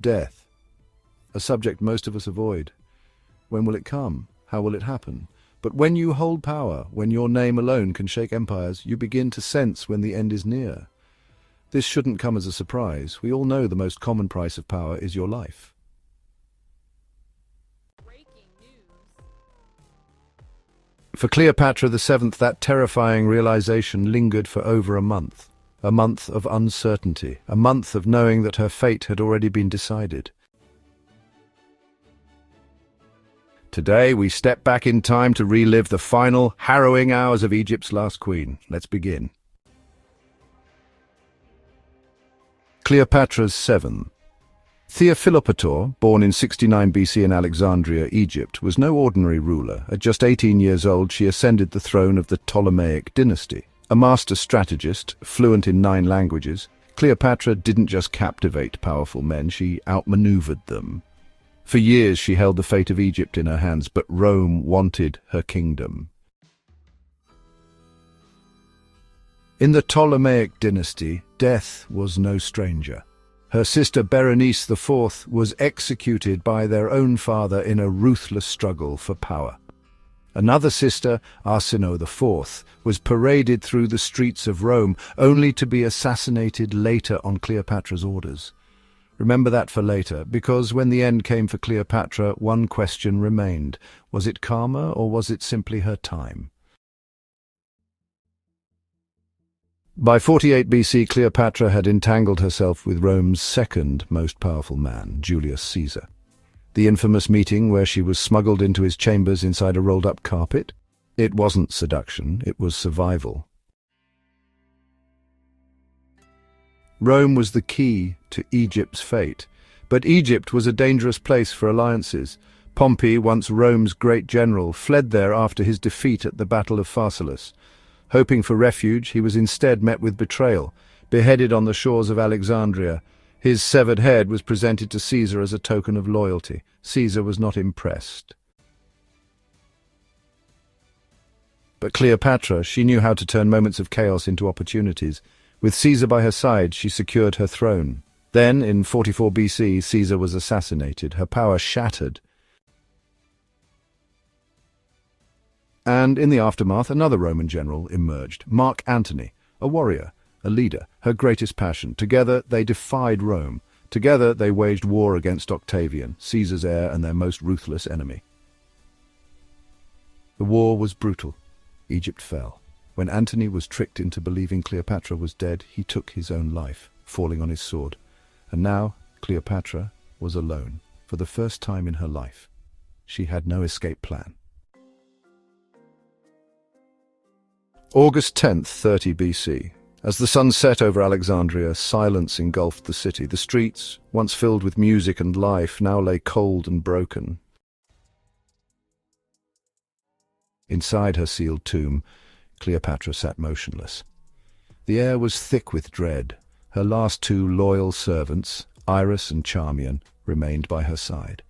Death, a subject most of us avoid. When will it come? How will it happen? But when you hold power, when your name alone can shake empires, you begin to sense when the end is near. This shouldn't come as a surprise. We all know the most common price of power is your life. For Cleopatra VII, that terrifying realization lingered for over a month of uncertainty, a month of knowing that her fate had already been decided. Today, we step back in time to relive the final, harrowing hours of Egypt's last queen. Let's begin. Cleopatra VII. Cleopatra, born in 69 BC in Alexandria, Egypt, was no ordinary ruler. At just 18 years old, she ascended the throne of the Ptolemaic dynasty. A master strategist, fluent in 9 languages, Cleopatra didn't just captivate powerful men, she outmaneuvered them. For years she held the fate of Egypt in her hands, but Rome wanted her kingdom. In the Ptolemaic dynasty, death was no stranger. Her sister Berenice IV was executed by their own father in a ruthless struggle for power. Another sister, Arsinoe IV, was paraded through the streets of Rome, only to be assassinated later on Cleopatra's orders. Remember that for later, because when the end came for Cleopatra, one question remained. Was it karma, or was it simply her time? By 48 BC, Cleopatra had entangled herself with Rome's second most powerful man, Julius Caesar. The infamous meeting where she was smuggled into his chambers inside a rolled-up carpet? It wasn't seduction, it was survival. Rome was the key to Egypt's fate, but Egypt was a dangerous place for alliances. Pompey, once Rome's great general, fled there after his defeat at the Battle of Pharsalus. Hoping for refuge, he was instead met with betrayal. Beheaded on the shores of Alexandria, his severed head was presented to Caesar as a token of loyalty. Caesar was not impressed. But Cleopatra, she knew how to turn moments of chaos into opportunities. With Caesar by her side, she secured her throne. Then, in 44 BC, Caesar was assassinated, her power shattered. And in the aftermath, another Roman general emerged, Mark Antony, a warrior, a leader, her greatest passion. Together they defied Rome. Together they waged war against Octavian, Caesar's heir and their most ruthless enemy. The war was brutal. Egypt fell. When Antony was tricked into believing Cleopatra was dead, he took his own life, falling on his sword. And now Cleopatra was alone. For the first time in her life, she had no escape plan. August 10th, 30 BC. As the sun set over Alexandria, silence engulfed the city. The streets, once filled with music and life, now lay cold and broken. Inside her sealed tomb, Cleopatra sat motionless. The air was thick with dread. Her last 2 loyal servants, Iris and Charmian, remained by her side.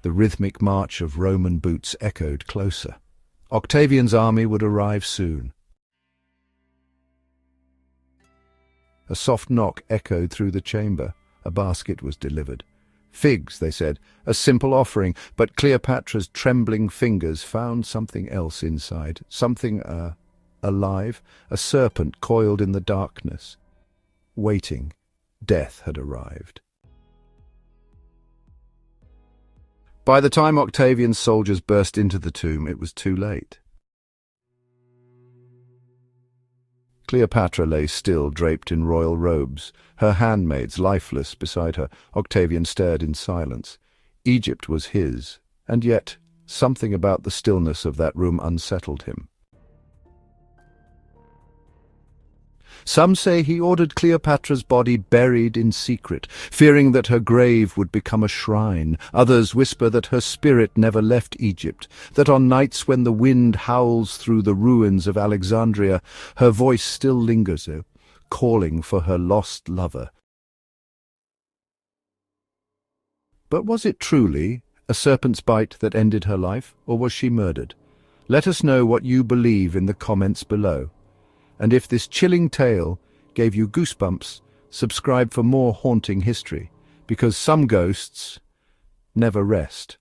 The rhythmic march of Roman boots echoed closer. Octavian's army would arrive soon. A soft knock echoed through the chamber. A basket was delivered. Figs, they said, a simple offering, but Cleopatra's trembling fingers found something else inside, something alive, a serpent coiled in the darkness. Waiting, death had arrived. By the time Octavian's soldiers burst into the tomb, it was too late. Cleopatra lay still, draped in royal robes, her handmaids lifeless beside her. Octavian stared in silence. Egypt was his, and yet something about the stillness of that room unsettled him. Some say he ordered Cleopatra's body buried in secret, fearing that her grave would become a shrine. Others whisper that her spirit never left Egypt, that on nights when the wind howls through the ruins of Alexandria, her voice still lingers there, calling for her lost lover. But was it truly a serpent's bite that ended her life, or was she murdered? Let us know what you believe in the comments below. And if this chilling tale gave you goosebumps, subscribe for more haunting history. because some ghosts never rest.